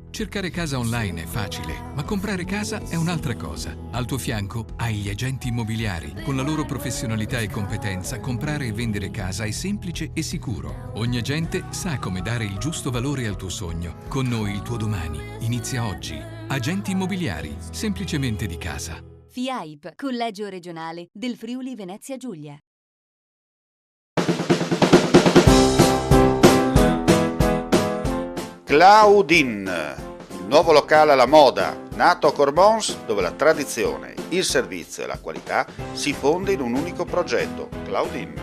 Cercare casa online è facile, ma comprare casa è un'altra cosa. Al tuo fianco hai gli agenti immobiliari. Con la loro professionalità e competenza, comprare e vendere casa è semplice e sicuro. Ogni agente sa come dare il giusto valore al tuo sogno. Con noi il tuo domani inizia oggi. Agenti immobiliari, semplicemente di casa. FIAIP, Collegio Regionale del Friuli Venezia Giulia. Claudine, il nuovo locale alla moda, nato a Corbons, dove la tradizione, il servizio e la qualità si fonde in un unico progetto, Claudine.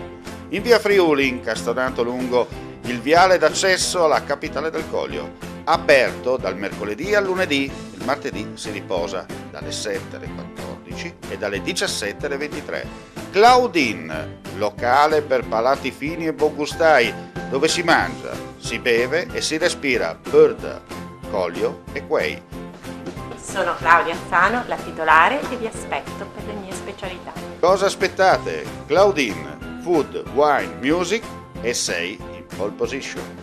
In via Friuli, incastonato lungo il viale d'accesso alla capitale del Coglio, aperto dal mercoledì al lunedì, il martedì si riposa dalle 7 alle 14 e dalle 17 alle 23. Claudine, locale per palati fini e buongustai, dove si mangia, si beve e si respira bird, Coglio e quei. Sono Claudia Azzano, la titolare, e vi aspetto per le mie specialità. Cosa aspettate? Claudine, food, wine, music e sei in pole position.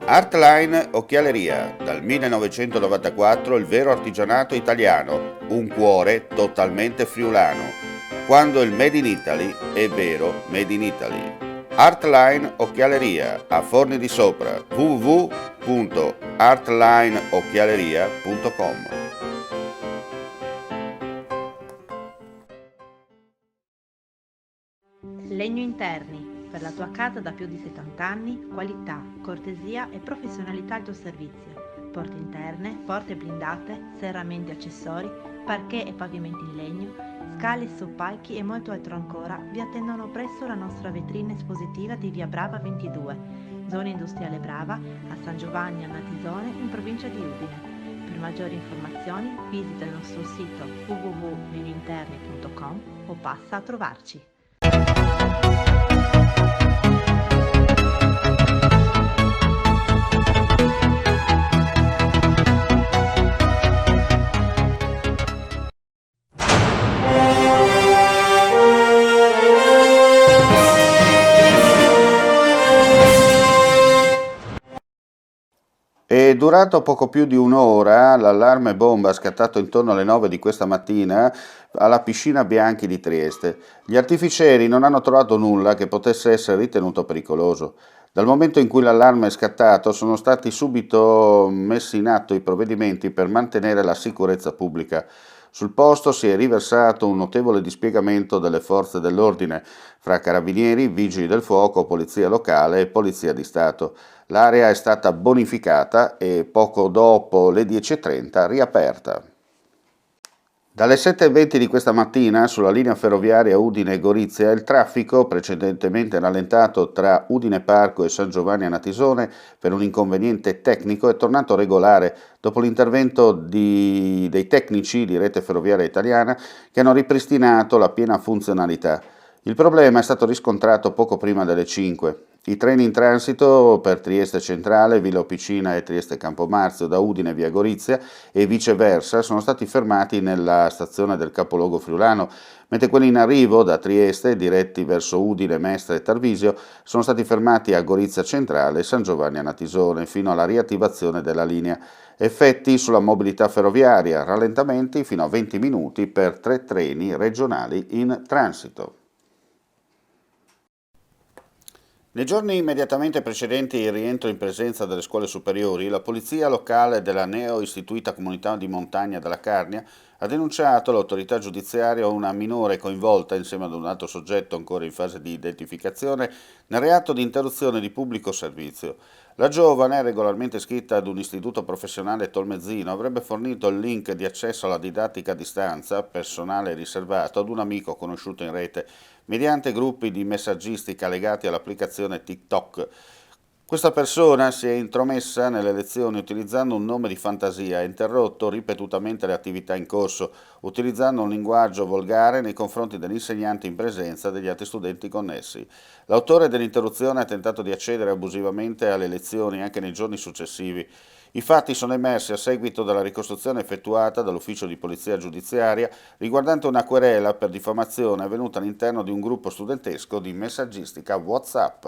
Artline Occhialeria, dal 1994 il vero artigianato italiano, un cuore totalmente friulano. Quando il Made in Italy è vero Made in Italy. Artline Occhialeria, a Forni di Sopra, www.artlineocchialeria.com. Legno Interni. Per la tua casa da più di 70 anni, qualità, cortesia e professionalità al tuo servizio. Porte interne, porte blindate, serramenti e accessori, parquet e pavimenti in legno, scale, soppalchi e molto altro ancora vi attendono presso la nostra vetrina espositiva di Via Brava 22, zona industriale Brava, a San Giovanni a Natisone, in provincia di Udine. Per maggiori informazioni visita il nostro sito www.legnointerni.com o passa a trovarci. È durato poco più di un'ora l'allarme bomba scattato intorno alle 9 di questa mattina alla piscina Bianchi di Trieste. Gli artificieri non hanno trovato nulla che potesse essere ritenuto pericoloso. Dal momento in cui l'allarme è scattato sono stati subito messi in atto i provvedimenti per mantenere la sicurezza pubblica. Sul posto si è riversato un notevole dispiegamento delle forze dell'ordine, fra carabinieri, vigili del fuoco, polizia locale e polizia di Stato. L'area è stata bonificata e poco dopo le 10:30 riaperta. Dalle 7:20 di questa mattina sulla linea ferroviaria Udine-Gorizia il traffico, precedentemente rallentato tra Udine Parco e San Giovanni a Natisone per un inconveniente tecnico, è tornato regolare dopo l'intervento dei tecnici di Rete Ferroviaria Italiana che hanno ripristinato la piena funzionalità. Il problema è stato riscontrato poco prima delle 5. I treni in transito per Trieste Centrale, Villa Opicina e Trieste Campomarzio da Udine via Gorizia e viceversa sono stati fermati nella stazione del capoluogo friulano, mentre quelli in arrivo da Trieste, diretti verso Udine, Mestre e Tarvisio, sono stati fermati a Gorizia Centrale e San Giovanni a Natisone fino alla riattivazione della linea. Effetti sulla mobilità ferroviaria, rallentamenti fino a 20 minuti per 3 treni regionali in transito. Nei giorni immediatamente precedenti il rientro in presenza delle scuole superiori, la polizia locale della neo-istituita comunità di montagna della Carnia ha denunciato all'autorità giudiziaria una minore coinvolta, insieme ad un altro soggetto ancora in fase di identificazione, nel reato di interruzione di pubblico servizio. La giovane, regolarmente iscritta ad un istituto professionale tolmezzino, avrebbe fornito il link di accesso alla didattica a distanza, personale riservato, ad un amico conosciuto in rete mediante gruppi di messaggistica legati all'applicazione TikTok. Questa persona si è intromessa nelle lezioni utilizzando un nome di fantasia e interrotto ripetutamente le attività in corso, utilizzando un linguaggio volgare nei confronti dell'insegnante in presenza degli altri studenti connessi. L'autore dell'interruzione ha tentato di accedere abusivamente alle lezioni anche nei giorni successivi. I fatti sono emersi a seguito della ricostruzione effettuata dall'ufficio di polizia giudiziaria riguardante una querela per diffamazione avvenuta all'interno di un gruppo studentesco di messaggistica WhatsApp.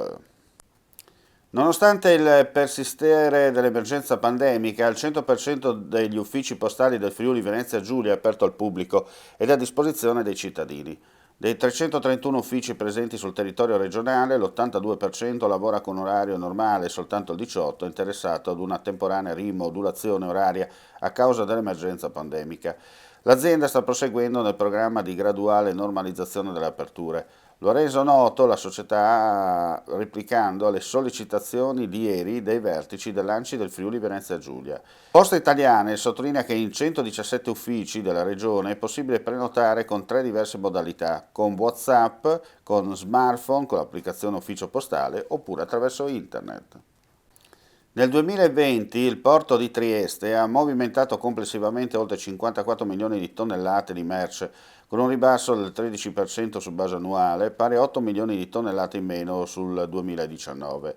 Nonostante il persistere dell'emergenza pandemica, il 100% degli uffici postali del Friuli Venezia Giulia è aperto al pubblico ed è a disposizione dei cittadini. Dei 331 uffici presenti sul territorio regionale, l'82% lavora con orario normale, soltanto il 18% è interessato ad una temporanea rimodulazione oraria a causa dell'emergenza pandemica. L'azienda sta proseguendo nel programma di graduale normalizzazione delle aperture. Lo ha reso noto la società replicando le sollecitazioni di ieri dei vertici dell'ANCI del Friuli Venezia Giulia. Poste Italiane sottolinea che in 117 uffici della regione è possibile prenotare con 3 diverse modalità, con WhatsApp, con smartphone, con l'applicazione ufficio postale oppure attraverso internet. Nel 2020 il porto di Trieste ha movimentato complessivamente oltre 54 milioni di tonnellate di merce, con un ribasso del 13% su base annuale, pari a 8 milioni di tonnellate in meno sul 2019.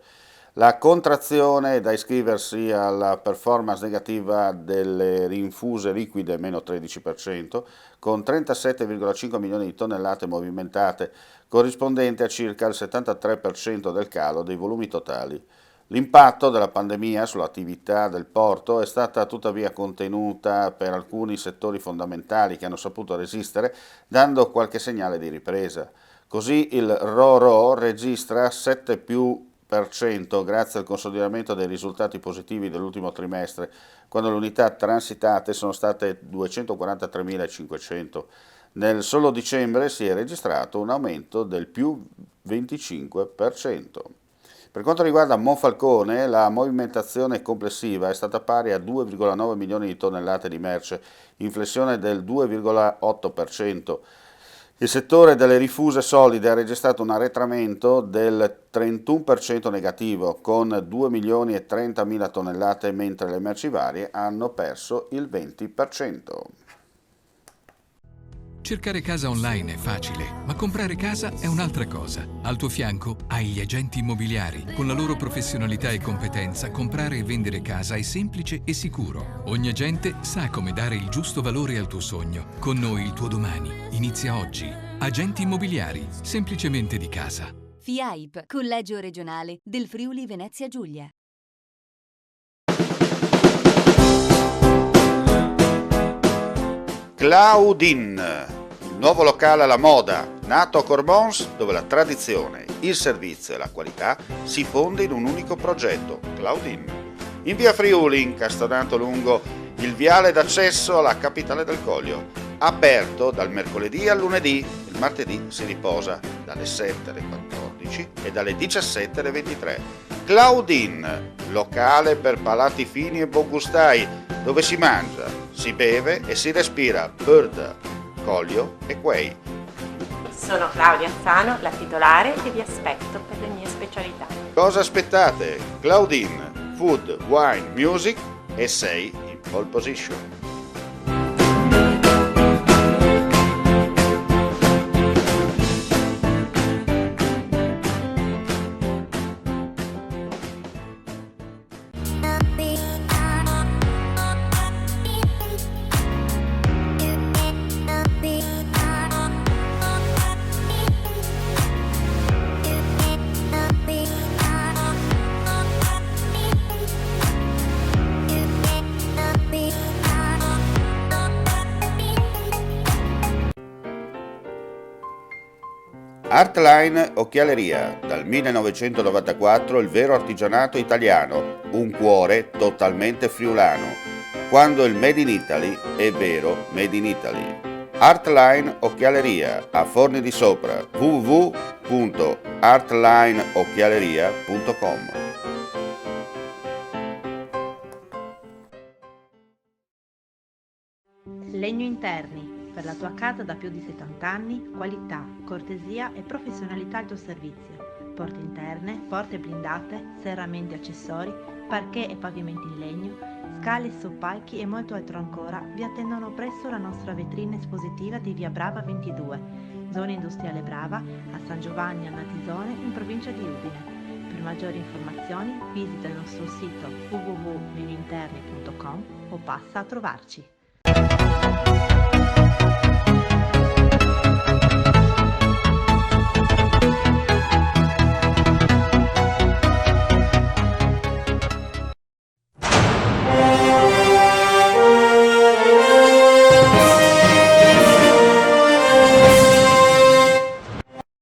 La contrazione è da iscriversi alla performance negativa delle rinfuse liquide, meno 13%, con 37,5 milioni di tonnellate movimentate, corrispondente a circa il 73% del calo dei volumi totali. L'impatto della pandemia sull'attività del porto è stata tuttavia contenuta per alcuni settori fondamentali che hanno saputo resistere, dando qualche segnale di ripresa. Così il RoRo registra 7+% grazie al consolidamento dei risultati positivi dell'ultimo trimestre, quando le unità transitate sono state 243.500. Nel solo dicembre si è registrato un aumento del più 25%. Per quanto riguarda Monfalcone, la movimentazione complessiva è stata pari a 2,9 milioni di tonnellate di merce, in flessione del 2,8%. Il settore delle rifuse solide ha registrato un arretramento del 31% negativo, con 2 milioni e 30 mila tonnellate, mentre le merci varie hanno perso il 20%. Cercare casa online è facile, ma comprare casa è un'altra cosa. Al tuo fianco hai gli agenti immobiliari. Con la loro professionalità e competenza, comprare e vendere casa è semplice e sicuro. Ogni agente sa come dare il giusto valore al tuo sogno. Con noi il tuo domani inizia oggi. Agenti immobiliari, semplicemente di casa. FIAIP, Collegio regionale del Friuli Venezia Giulia. Claudin, il nuovo locale alla moda, nato a Corbons, dove la tradizione, il servizio e la qualità si fonde in un unico progetto, Claudin. In via Friuli, incastonato lungo il viale d'accesso alla capitale del Coglio, aperto dal mercoledì al lunedì, il martedì si riposa dalle 7 alle 14 e dalle 17 alle 23. Claudin, locale per palati fini e buongustai, dove si mangia, si beve e si respira Bird, Coglio e Quay. Sono Claudia Zano, la titolare, e vi aspetto per le mie specialità. Cosa aspettate? Claudin, food, wine, music e sei in pole position. Artline Occhialeria, dal 1994 il vero artigianato italiano, un cuore totalmente friulano. Quando il Made in Italy è vero Made in Italy. Artline Occhialeria, a Forni di Sopra, www.artlineocchialeria.com. Legno Interni, per la tua casa da più di 70 anni, qualità, cortesia e professionalità al tuo servizio. Porte interne, porte blindate, serramenti e accessori, parquet e pavimenti in legno, scale, soppalchi e molto altro ancora vi attendono presso la nostra vetrina espositiva di via Brava 22, zona industriale Brava, a San Giovanni a Natisone, in provincia di Udine. Per maggiori informazioni visita il nostro sito www.vivinterni.com o passa a trovarci.